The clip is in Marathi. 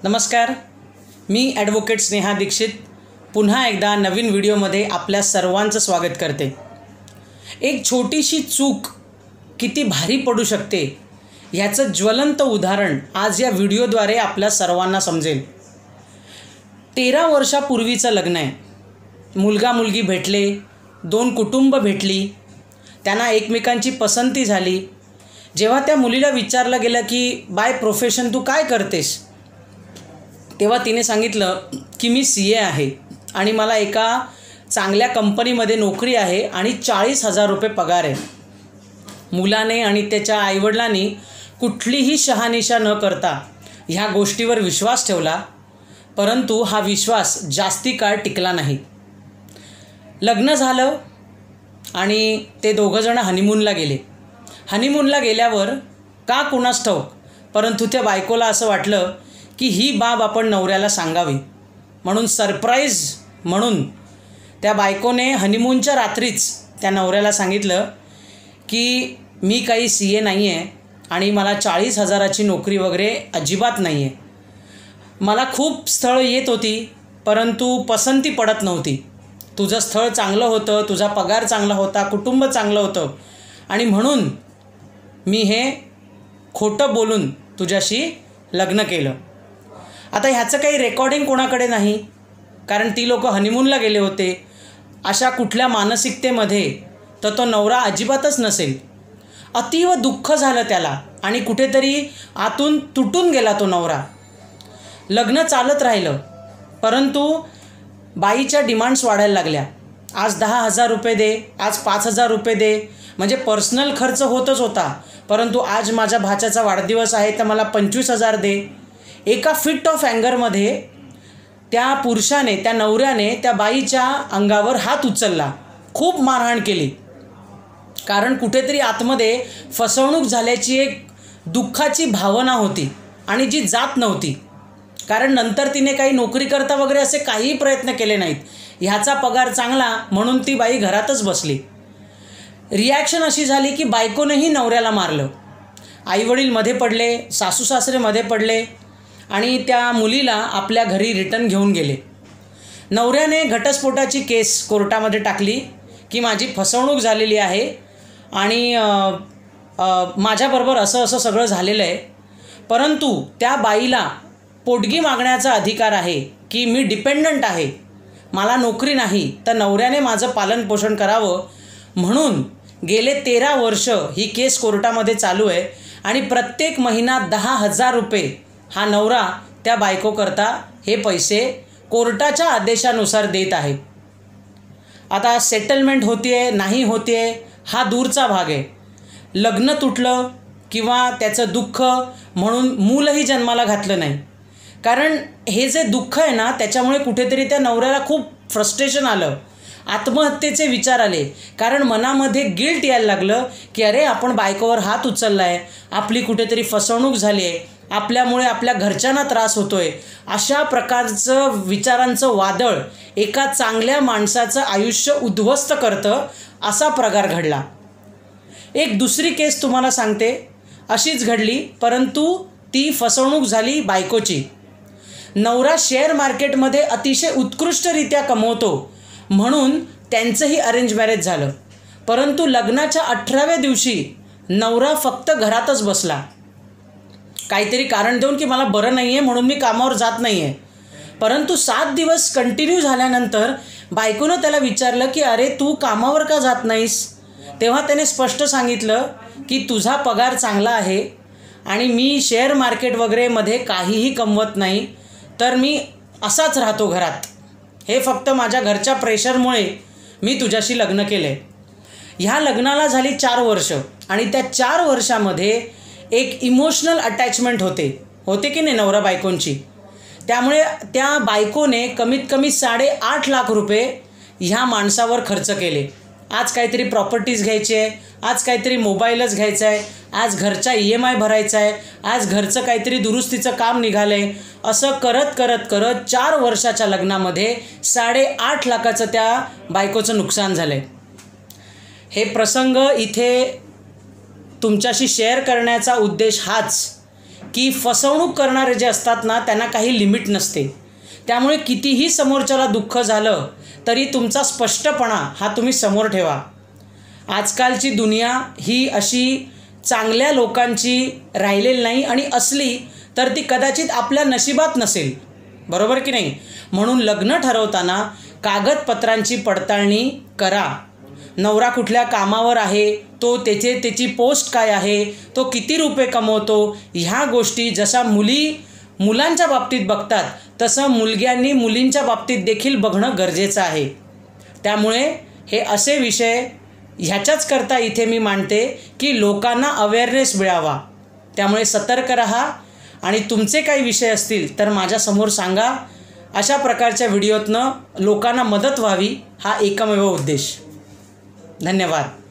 नमस्कार, मी ॲडव्होकेट स्नेहा दीक्षित पुन्हा एकदा नवीन व्हिडिओमध्ये आपल्या सर्वांचं स्वागत करते। एक छोटीशी चूक किती भारी पडू शकते ह्याचं ज्वलंत उदाहरण आज या व्हिडिओद्वारे आपल्या सर्वांना समजेल। 13 वर्षापूर्वीचं लग्न आहे। मुलगा मुलगी भेटले, 2 कुटुंब भेटली, त्यांना एकमेकांची पसंती झाली। जेव्हा त्या मुलीला विचारलं गेलं की बाय प्रोफेशन तू काय करतेस, तेव्हा तिने सांगितलं की मी CA आहे आणि मला एका चांगल्या कंपनीमध्ये नोकरी आहे आणि 40,000 रुपये पगार आहे। मुलाने आणि त्याच्या आईवडिलांनी कुठलीही शहानिशा न करता ह्या गोष्टीवर विश्वास ठेवला, परंतु हा विश्वास जास्ती काळ टिकला नाही। लग्न झालं आणि ते दोघंजण हनीमूनला गेले। हनीमूनला गेल्यावर का कुणास ठाऊक, परंतु त्या बायकोला असं वाटलं की ही बाब आपण नवऱ्याला सांगावी, म्हणून सरप्राईज म्हणून त्या बायकोने हनीमूनच्या रात्रीच त्या नवऱ्याला सांगितलं की मी काही CA नाही आहे आणि मला 40,000ची नोकरी वगैरे अजिबात नाही आहे। मला खूप स्थळं येत होती, परंतु पसंती पडत नव्हती। तुझं स्थळ चांगलं होतं, तुझा पगार चांगला होता, कुटुंब चांगलं होतं आणि म्हणून मी हे खोटं बोलून तुझ्याशी लग्न केलं। आता ह्याचं काही रेकॉर्डिंग कोणाकडे नाही, कारण ती लोक हनीमूनला गेले होते। अशा कुठल्या मानसिकतेमध्ये तर तो नवरा अजिबातच नसेल। अतीव दुःख झालं त्याला आणि कुठेतरी आतून तुटून गेला तो नवरा। लग्न चालत राहिलं, परंतु बाईच्या डिमांड्स वाढायला लागल्या। आज 10,000 रुपये दे, आज 5,000 रुपये दे, म्हणजे पर्सनल खर्च होतच होता, परंतु आज माझ्या भाच्याचा वाढदिवस आहे तर मला 25,000 दे। एका फिट ऑफ अँगरमध्ये त्या पुरुषाने, त्या नवऱ्याने त्या बाईच्या अंगावर हात उचलला, खूप मारहाण केली, कारण कुठेतरी आतमध्ये फसवणूक झाल्याची एक दुःखाची भावना होती आणि जी जात नव्हती। कारण नंतर तिने काही नोकरी करता वगैरे असे काही प्रयत्न केले नाहीत। ह्याचा पगार चांगला म्हणून ती बाई घरातच बसली। रिॲक्शन अशी झाली की बायकोनेही नवऱ्याला मारलं। आईवडील मध्ये पडले, सासू सासरे मध्ये पडले आणि त्या मुलीला आपल्या घरी रिटर्न घेऊन गेले। नवऱ्याने घटस्फोटाची केस कोर्टामध्ये टाकली की माझी फसवणूक झालेली आहे आणि माझ्याबरोबर असं असं सगळं झालेलं आहे, परंतु त्या बाईला पोटगी मागण्याचा अधिकार आहे की मी डिपेंडंट आहे, मला नोकरी नाही, तर नवऱ्याने माझं पालनपोषण करावं, म्हणून गेले 13 वर्ष ही केस कोर्टामध्ये चालू आहे आणि प्रत्येक महिना 10,000 रुपये हा नवरा त्या बायकोकरता हे पैसे कोर्टाच्या आदेशानुसार देत आहे। आता सेटलमेंट होतीये नाही होतीये हा दूरचा भाग आहे। लग्न तुटलं किंवा त्याचं दुःख म्हणून मूलही जन्माला घातलं नाही, कारण हे जे दुःख आहे ना त्याच्यामुळे कुठेतरी त्या नवऱ्याला खूप फ्रस्ट्रेशन आलं, आत्महत्येचे विचार आले, कारण मनामध्ये गिल्ट यायला लागलं की अरे आपण बायकोवर हात उचलला आहे, आपली कुठेतरी फसवणूक झाली आहे, आपल्यामुळे आपल्या घरच्यांना त्रास होतोय। अशा प्रकारचं विचारांचं वादळ एका चांगल्या माणसाचं आयुष्य उद्ध्वस्त करतं, असा प्रकार घडला। एक दुसरी केस तुम्हाला सांगते, अशीच घडली, परंतु ती फसवणूक झाली बायकोची। नवरा शेअर मार्केटमध्ये अतिशय उत्कृष्टरित्या कमवतो म्हणून त्यांचंही अरेंज मॅरेज झालं, परंतु लग्नाच्या 18व्या दिवशी नवरा फक्त घरातच बसला, काहीतरी कारण देऊन की मला बरं नाही आहे म्हणून मी कामावर जात नाही आहे। परंतु 7 दिवस कंटिन्यू झाल्यानंतर बायकोनं त्याला विचारलं की अरे तू कामावर का जात नाहीस, तेव्हा त्याने स्पष्ट सांगितलं की तुझा पगार चांगला आहे आणि मी शेअर मार्केट वगैरेमध्ये काहीही कमवत नाही, तर मी असाच राहतो घरात, हे फक्त माझ्या घरच्या प्रेशरमुळे मी तुझ्याशी लग्न केलं आहे। ह्या लग्नाला झाली 4 वर्ष आणि त्या 4 वर्षामध्ये एक इमोशनल अटॅचमेंट होते की नाही नवरा बायकोंची, त्यामुळे त्या बायकोने कमीत कमी 8.5 लाख रुपये ह्या माणसावर खर्च केले। आज काहीतरी प्रॉपर्टीज घ्यायची आहे, आज काहीतरी मोबाईलच घ्यायचा आहे, आज घरचा EMI भरायचा आहे, आज घरचं काहीतरी दुरुस्तीचं काम निघालं आहे, असं करत करत करत 4 वर्षाच्या लग्नामध्ये 8.5 लाखाचं त्या बायकोचं नुकसान झालं आहे। हे प्रसंग इथे तुमच्याशी शेअर करण्याचा उद्देश हाच की फसवणूक करणारे जे असतात ना त्यांना काही लिमिट नसते. त्यामुळे कितीही समोरच्याला दुःख झालं तरी तुमचा स्पष्टपणा हा तुम्ही समोर ठेवा. आजकालची दुनिया ही अशी चांगल्या लोकांची राहिलेली नाही आणि असली तर ती कदाचित आपल्या नशिबात नसेल. बरोबर की नाही? म्हणून लग्न ठरवताना कागदपत्रांची पडताळणी करा. नवरा कुठल्या कामावर आहे, त्याची पोस्ट काय आहे, तो किती रुपये कमवतो, ह्या गोष्टी जशा मुलांच्या बाबतीत बघतात तसं मुलग्यांनी मुलींच्या बाबतीत देखील बघणं गरजेचं आहे. त्यामुळे हे असे विषय ह्याच्याच करता इथे मी मांडते की लोकांना अवेअरनेस मिळावा. त्यामुळे सतर्क रहा आणि तुमचे काही विषय असतील तर माझ्यासमोर सांगा. अशा प्रकारच्या व्हिडिओतनं लोकांना मदत व्हावी हा एकमेव उद्देश. धन्यवाद.